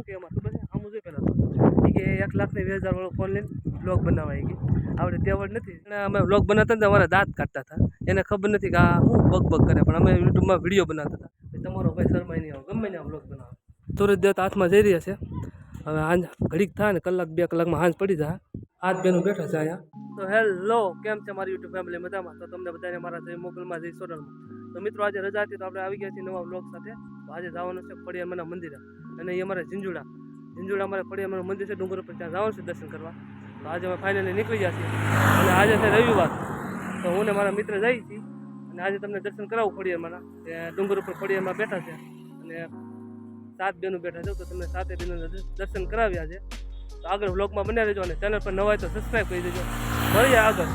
શું કે એમાં ખબર છે આમ જોઈ પહેલાં તો કે 1,20,000 વાળો ફોન લઈને બ્લોગ બનાવાય કે આપણે તેવડ નથી અને અમે બ્લોગ બનાવતા ને અમારા દાંત કાઢતા હતા એને ખબર નથી કે આ શું બગ કરે પણ અમે યુટ્યુબમાં વિડીયો બનાવતા હતા તમારો ભાઈ શર્માય નહીં આવો ગમે ને બ્લોગ બનાવો સૂરજ દેવતા હાથમાં જઈ રહ્યા છે હવે હાંજ ઘડીક થાય ને 1-2 કલાકમાં હાંજ પડી જાય આજ બેનું બેઠા છે અહીંયા તો હેલો કેમ છે મારી યુટ્યુબ ફેમિલી મજામાં તો તમને બધાને મારા જય મોગલમાં જય સોનલમાં તો મિત્રો આજે રજા હતી તો આપણે આવી ગયા છીએ નવા બ્લોગ સાથે તો આજે જવાનું છે ખોડિયારમાંના મંદિરે અને એ અમારે ઝીંઝુડા અમારે ખોડિયારમાંનું મંદિર છે ડુંગર ઉપર ત્યાં જવાનું છે દર્શન કરવા તો આજે અમે ફાઇનલી નીકળી ગયા છીએ અને આજે છે રવિવાર તો હું ને મારા મિત્ર જઈએ છીએ અને આજે તમને દર્શન કરાવું ખોડિયારમાંના ત્યાં ડુંગર ઉપર ખોડિયારમાં બેઠા છે અને 7 બેનું બેઠા છે તો તમને 7 બેનું દર્શન કરાવ્યા છે તો આગળ વ્લોગમાં બન્યા રહેજો અને ચેનલ પર નવા હોય તો સબસ્ક્રાઈબ કરી દેજો મળીએ આગળ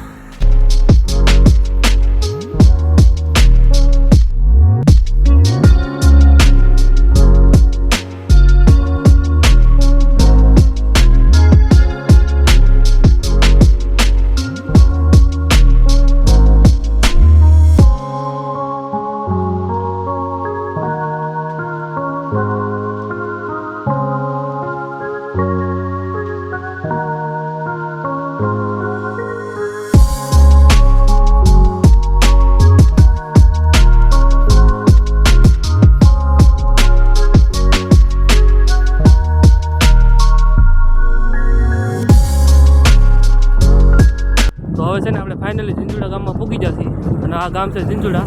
ફાઇનલી ઝીંઝુડા ગામમાં પૂગી જશે અને આ ગામ છે ઝીંઝુડા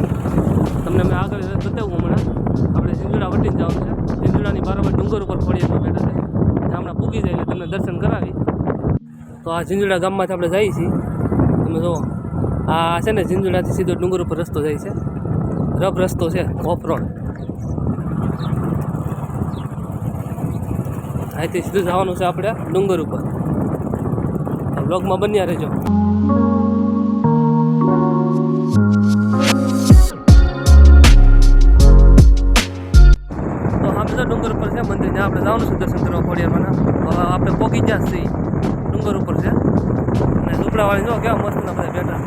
તમને મેં આગળ બતાવું હમણાં આપણે ઝીંઝુડા વટીને જવાનું છે ઝીંઝુડાની બરાબર ડુંગર ઉપર ખોડિયારમાં બેઠા છે ત્યાં હમણાં પૂગી જાય એટલે તમને દર્શન કરાવી તો આ ઝીંઝુડા ગામમાંથી આપણે જઈએ છીએ તમે જુઓ આ છે ને ઝીંઝુડાથી સીધો ડુંગર ઉપર રસ્તો જાય છે રફ રસ્તો છે ઓફ રોડ અહીંથી સીધું જવાનું છે આપણે ડુંગર ઉપર બ્લોગમાં બન્યા રહેજો ડુંગર ઉપર છે મંદિર જ્યાં આપણે જવાનું છે દર્શન કરવા ખોડિયારમાંના આપણે પહોંચી ગયા છીએ ડુંગર ઉપર છે અને ઝૂંપડાવાળી જો કેવા મસ્તના બધા બેઠા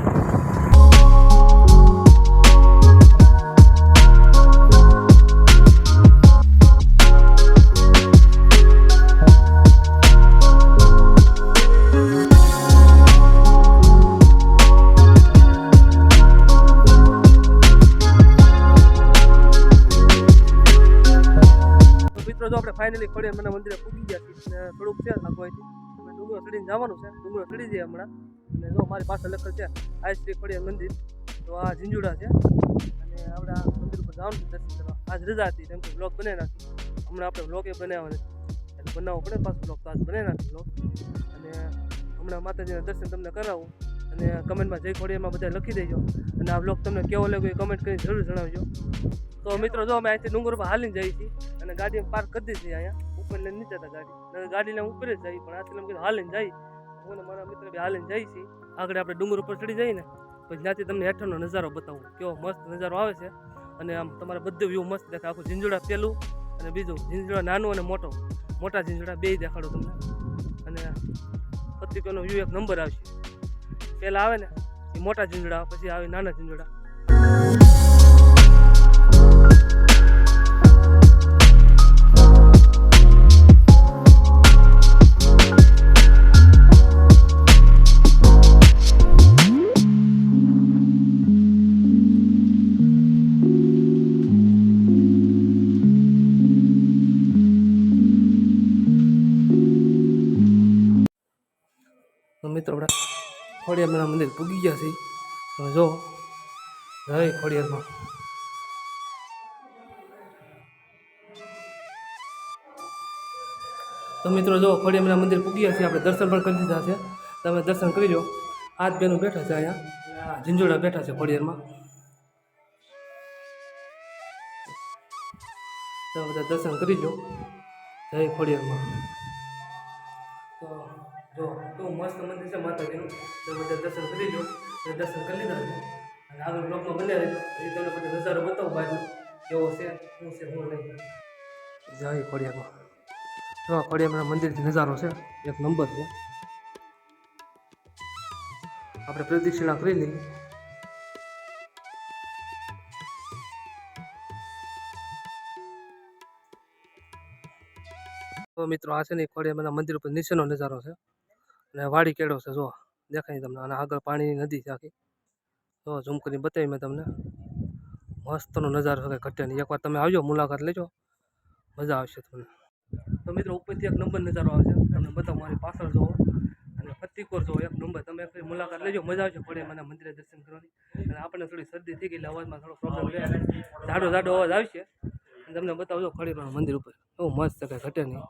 જો આપણે ફાઇનલી ખોડિયારમાંના મંદિરે પૂગી ગયા છીએ અને થોડુંક છે આગવાથી અમે ડુંગરો ચડીને જવાનું છે ડુંગરો ચડી જઈએ હમણાં અને જો મારી પાસે લખેલ છે આ શ્રી ખોડિયાર મંદિર તો આ ઝીંઝુડા છે અને આપણે આ મંદિર ઉપર જવાનું છે દર્શન કરવા આજ રજા હતી કેમ કે બ્લોગ બનાવી નાખી હમણાં આપણે બ્લોગ એ બનાવવા નથી એટલે બનાવવો પડે પાછું બ્લોગ તો આજ બનાવી નાખી બ્લોગ અને હમણાં માતાજીના દર્શન તમને કરાવું અને કમેન્ટમાં જય ખોડિયારમાં બધા લખી દેજો અને આ બ્લોગ તમને કેવો લાગ્યો એ કમેન્ટ કરીને જરૂર જણાવજો તો મિત્રો જો અમે અહીંથી ડુંગર ઉપર હાલીને જઈએ છીએ અને ગાડી પાર્ક કરી દીધી અહીંયા ઉપર લઈને નીચે હતા ગાડી લઈને ઉપર જ જઈએ પણ આથી કીધું હાલીને જઈએ હું ને મારા મિત્ર બી હાલીને જઈએ છીએ આગળ આપણે ડુંગર ઉપર ચડી જઈએ ને પછી ત્યાંથી તમને હેઠળનો નજારો બતાવું કેવો મસ્ત નજારો આવે છે અને આમ તમારે બધું વ્યૂ મસ્ત દેખાય આખું ઝીંઝુડા પેલું અને બીજું ઝીંઝુડા નાનું અને મોટા ઝીંઝુડા બે દેખાડો તમને અને પત્રિકાનો વ્યૂ એક નંબર આવશે પહેલાં આવે ને એ મોટા ઝીંઝુડા પછી આવે નાના ઝીંઝુડા મિત્રો આપણે ખોડિયારમાંના મંદિર પૂગી ગયા છે તમે જો જય ખોડિયારમાં તો મિત્રો જો ખોડિયારમાંના મંદિર પૂગી ગયા છે આપણે દર્શન પણ કરી દીધા છે તમે દર્શન કરી લો આજ બેનું બેઠા છે અહીંયા ઝીંઝુડા બેઠા છે ખોડિયારમાં તમે બધા દર્શન કરી લો જય ખોડિયારમાં તો જો કેવું મસ્ત મંદિર છે માતાજીનું તો બધા દર્શન કરી લો દર્શન કરી લીધા છે અને આગળ બ્લોકમાં બન્યા રહેજો એ તમને બધા નજારો બતાવું બાજુ કેવો છે શું નહીં જય ખોડિયારમાં જો ખોડિયારમાં મંદિરથી નજારો છે એક નંબર છે આપણે પ્રદક્ષિણા કરી લઈએ તો મિત્રો આ છે ને ખોડિયારના મંદિર ઉપર નીચેનો નજારો છે અને વાડી કેળો છે જો દેખાય તમને અને આગળ પાણીની નદી છે આખી તો ઝૂમ કરીને બતાવી મેં તમને મસ્તનો નજારો છે કંઈ ઘટે નહીં એકવાર તમે આવજો મુલાકાત લેજો મજા આવશે તમને તો મિત્રો ઉપરથી એક નંબર નજારો આવે છે તમને બતાવો મારી પાછળ જોવો અને ફત્તીકોર જોવો એક નંબર તમે એક મુલાકાત લેજો મજા આવશે ખોડિયારના મંદિરે દર્શન કરવાની અને આપણને થોડી શરદી થઈ ગઈ એટલે અવાજમાં થોડો પ્રોબ્લેમ રહે જાડો અવાજ આવશે અને તમને બતાવજો ખોડિયારના મંદિર ઉપર બહુ મસ્ત છે કંઈ ઘટે નહીં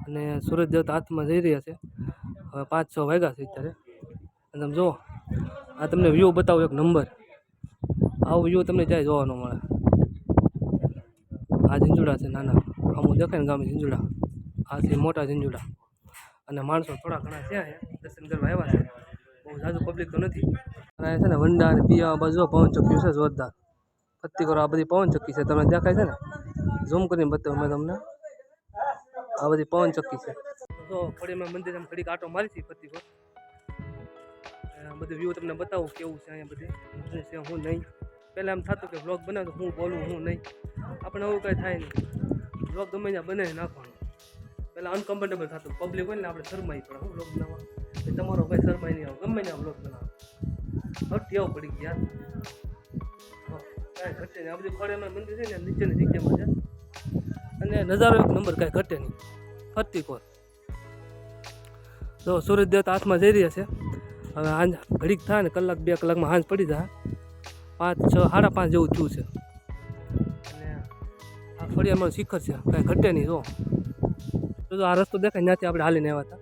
અને સૂરજ દેવતા હાથમાં જઈ રહ્યા છે હવે 5-6 વાગ્યા છે અત્યારે અને તમે જુઓ આ તમને વ્યૂ બતાવો એક નંબર આવો વ્યૂ તમને જાય જોવાનો મળે આ ઝીંઝુડા છે નાના અમુક દેખાય ને ગામે ઝીંઝુડા આ છે મોટા ઝીંઝુડા અને માણસો થોડા ઘણા છે દર્શન કરવા આવ્યા છે બહુ ઝાઝુ પબ્લિક તો નથી અને છે ને વંડા અને પિયા બાજુ પવન ચક્કી છે જોરદાર ફત્તીકોર આ બધી પવન ચક્કી છે તમને દેખાય છે ને ઝૂમ કરીને બતાવું મેં તમને આ બધી પવન ચક્કી છે તો ખોડિયારમાં મંદિર એમ ઘડીક આટો મારી છે ફત્તીકોર બધું વ્યૂ તમને બતાવું કેવું છે અહીંયા બધે શું છે હું નહીં પહેલાં એમ થતું કે વ્લોગ બનાવતો હું બોલું હું નહીં આપણે એવું કાંઈ થાય નહીં વ્લોગ ગમે ત્યાં બનાવી નાખવાનું પહેલાં અનકમ્ફર્ટેબલ થતું પબ્લિક હોય ને આપણે શરમાઈ પડે હું વ્લોગ બનાવવા કે તમારો કંઈ શરમાઈ નહીં આવે ગમે ત્યાં વ્લોગ બનાવો હવે ટેવ પડી ગયા કાંઈ ઘટે નહીં આ બધી ખોડિયારમાં મંદિર છે ને નીચેની જગ્યામાં છે અને નજારો એક નંબર કાંઈ ઘટે નહીં ફત્તીકોર તો સૂરજ દેવતા હાથમાં જઈ રહ્યા છે હવે હાંજ ઘડીક થાય ને કલાક 2 કલાકમાં હાંજ પડી જાય 5, 6, 5:30 જેવું થયું છે અને આ ખોડિયારમાંનું શિખર છે કાંઈ ઘટે નહીં જો આ રસ્તો દેખાય ત્યાંથી આપણે હાલીને આવ્યા હતા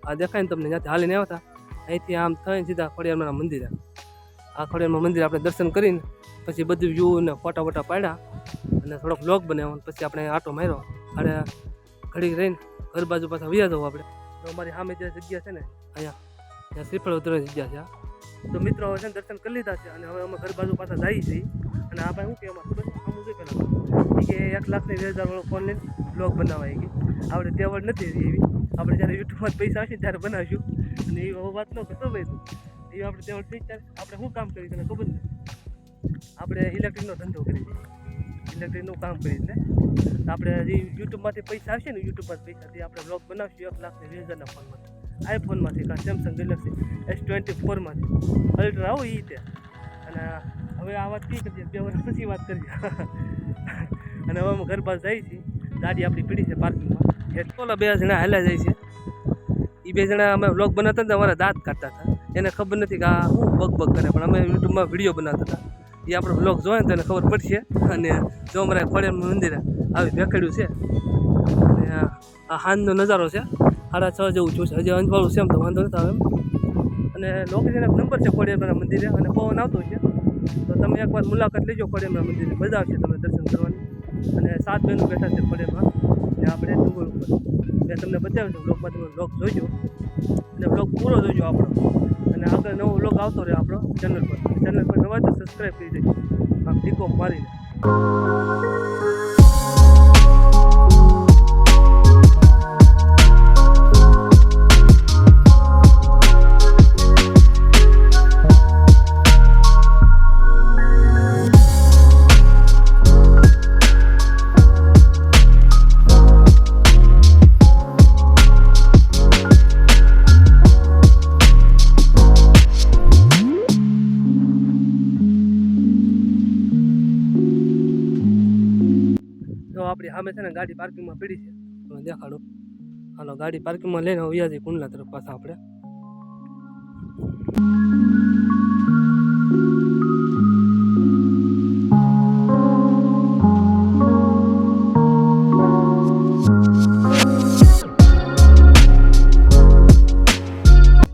આ દેખાય ને તમને ત્યાંથી હાલીને આવ્યા હતા અહીંથી આમ થઈને સીધા ખોડિયારમાંના મંદિરે આ ખોડિયારમાં મંદિર આપણે દર્શન કરીને પછી બધું વ્યૂ ને ફોટા વોટા પાડ્યા અને થોડોક વ્લોગ બનાવ્યો પછી આપણે આટો માર્યો અને ઘડીક રહીને ઘર બાજુ પાછા વ્યા જવું આપણે તો અમારી સામે જે જગ્યા છે ને અહીંયા ત્યાં શ્રીફળ ઉતરવાની જગ્યા છે તો મિત્રો હવે છે ને દર્શન કરી લીધા છે અને હવે અમે ઘર બાજુ પાછા જઈએ છીએ અને આ ભાઈ શું કે એમાં ખબર આમ શું પેલા કે 1,20,000 વાળો ફોન લઈને બ્લોગ બનાવાય કે આપણે તેવડ નથી એવી આપણે જ્યારે યુટ્યુબમાં પૈસા આવશે ત્યારે બનાવીશું અને એ વાત ન કરતો ભાઈ એ આપણે તેવડ થઈ ત્યારે આપણે શું કામ કરીએ તને ખબર નથી આપણે ઇલેક્ટ્રિકનો ધંધો કરીએ છીએ ઇલેક્ટ્રિકનું કામ કરીએ ને આપણે જે યુટ્યુબમાંથી પૈસા આવશે ને યુટ્યુબમાંથી પૈસાથી આપણે બ્લોગ બનાવશું 1,20,000ના ફોનમાંથી આઈફોનમાંથી કાં સેમસંગ ગેલેક્સી S24માંથી અલ્ટ્રા આવો એ તે અને હવે આ વાત કઈ કરીએ 2 વર્ષ પછી વાત કરીએ અને હવે અમે ઘર પાસે જઈએ છીએ ગાડી આપણી પીડી છે પાર્કિંગમાં એટલા 2 જણા હાલ્યા જાય છે એ 2 જણા અમે વ્લોગ બનાવતા હતા અમારા દાંત કાઢતા હતા એને ખબર નથી કે આ શું બગ કરે પણ અમે યુટ્યુબમાં વિડીયો બનાવતા હતા એ આપણો વ્લોગ જોઈએ તો એને ખબર પડશે અને જો અમારા ખોડિયારનું મંદિર આવી ભેખડ્યું છે અને આ હાંજનો નજારો છે 6:30 જેવું છું છે હજી અંજવાળું છે એમ તો વાંધો નથી આવે એમ અને લોકેશન એક નંબર છે ખોડિયારના મંદિરે અને પવન આવતો છે તો તમે એકવાર મુલાકાત લેજો ખોડિયારના મંદિરે મજા આવશે તમને દર્શન કરવાની અને 7 બહેનો બેઠા છે ખોડિયારમાં ને આપણે ડુંગર ઉપર મેં તમને બતાવ્યું છે બ્લોગમાં તમે બ્લોગ જોઈજો અને બ્લોગ પૂરો જોઈજો આપણો અને આગળ નવો બ્લોગ આવતો રહે આપણો ચેનલ પર નવા તો સબસ્ક્રાઈબ કરી દેજો આમ ટીકો મારીને આપણી સામે છે ને ગાડી પાર્કિંગમાં પડી છે તમે દેખાડો હાલો ગાડી પાર્કિંગમાં લઈને આવ્યા છીએ કુંડલા તરફ પાછા આપણે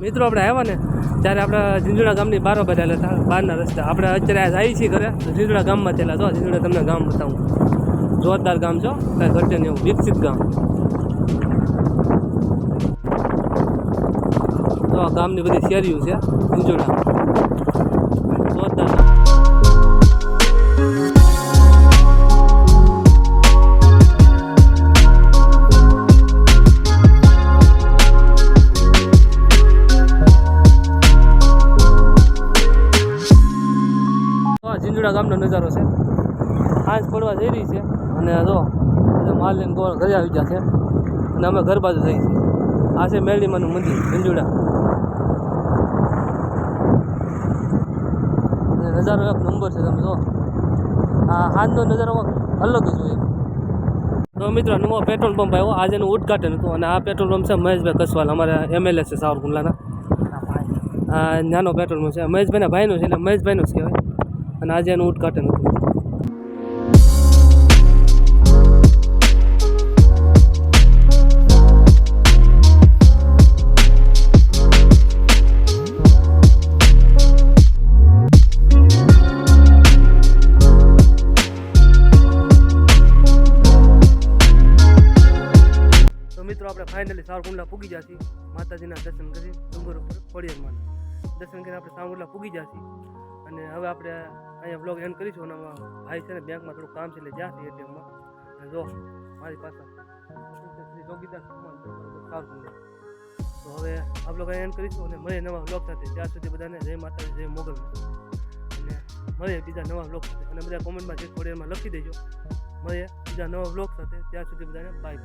મિત્રો આપણે આવ્યા ને ત્યારે આપણે ઝીંઝુડા ગામની બારોબાર આવેલા હતા બહારના રસ્તા આપણે અત્યારે આવી છીએ ઘરે ઝીંઝુડા ગામમાં થયેલા તો ઝીંઝુડા તમને ગામ બતાવું જોરદાર ગામ છો કાંઈ ઘટે નહીં એવું વિકસિત ગામ તો આ ગામની બધી શેરીઓ છે ઝીંઝુડા જોરદાર ઝીંઝુડા ગામનો નજારો છે સાંજ પડવા જઈ રહી છે અને જો માલ લઈને ગોળ ઘરે આવી ગયા છે અને અમે ઘર બાજુ જઈએ છીએ. આ છે મેરડીમાનું મંદિર ઝીંઝુડા. નજારો એક નંબર છે, તમે જો આ હાજનો નજારો અલગ જ હોય. તો મિત્રો નવો પેટ્રોલ પંપ આવ્યો, આજે એનું ઉદ્ઘાટન હતું અને આ પેટ્રોલ પંપ છે મહેશભાઈ કસવાલ, અમારા MLA છે સાવરકુંડલાના. આ નાનો પેટ્રોલ પંપ છે મહેશભાઈના ભાઈનું છે, એટલે મહેશભાઈનું જ કહેવાય અને આજે એનું ઉદ્ઘાટન હતું. મિત્રો આપણે ફાઇનલી સાવરકુંડલા પૂગી ગયા છીએ. માતાજીના દર્શન કરી ડુંગર ઉપર ખોડિયારમાં દર્શન કરીને આપણે સાવરકુંડલા પૂગી ગયા છીએ અને હવે આપણે અહીંયા બ્લોગ એન્ડ કરીશું. અને ભાઈ છે ને બેંકમાં થોડું કામ છે એટલે જ્યાં છે એટીએમમાં. અને જો મારી પાસે શ્રી જોગીદાસ સાવરકુંડલા. તો હવે આ બ્લોગ એન્ડ કરીશું અને મળીએ નવા બ્લોગ સાથે. ત્યાં સુધી બધાને જય માતાજી, જય મોગલ. અને મળીએ બીજા નવા બ્લોગ સાથે. અને બધા કોમેન્ટમાં જે ખોડિયારમાં લખી દેજો. મળીએ બીજા નવા બ્લોગ સાથે. ત્યાં સુધી બધાને બાય.